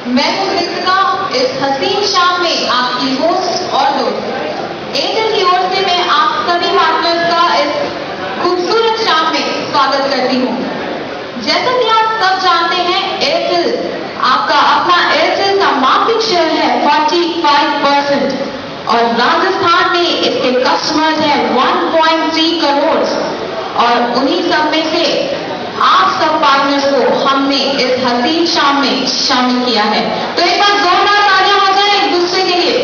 मैं हूँ कृतिका। इस हसीन शाम में आपकी होस्ट और दोस्त एयरटेल की ओर से मैं आप सभी पार्टनर्स का इस खूबसूरत शाम में स्वागत करती हूँ। जैसा कि आप सब जानते हैं, एयरटेल आपका अपना एयरटेल का मार्केट शेयर है 45% और राजस्थान में इसके कस्टमर्स हैं 1.3 करोड़ और उन्हीं सब में से आप सब पार्टनर्स को हमने इस हसीन शाम में शामिल किया है। तो एक बार जोरदार तालियां हो जाए एक दूसरे के लिए।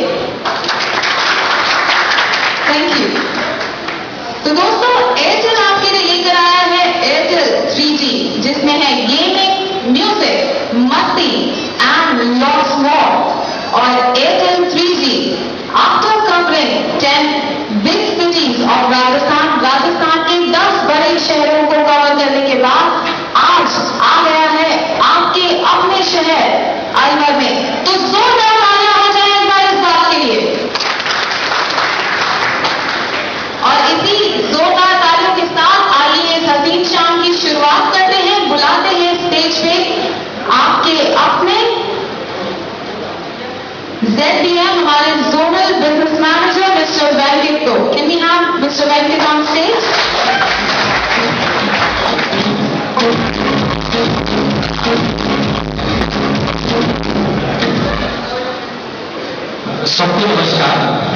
Thank you. तो दोस्तों, एयरटेल आपके लिए लेकर आया है एयरटेल 3G, जिसमें है गेमिंग, म्यूजिक, मस्ती एंड लॉट्स मोर। और Airtel 3G after covering 10 big cities of Rajasthan के 10 बड़े शहरों को कवर करने के बाद आज आ गया है आपके अपने शहर अलवर में। तो जोरदार तालियां हो जाए एक बार इस बात के लिए। और इसी जोरदार तालियों के साथ आइए इस हसीन शाम की शुरुआत करते हैं। बुलाते हैं स्टेज पे आपके अपने ZDM, हमारे zonal business manager mister Venkat को। Can we have mister Venkat on stage? सबको नमस्कार।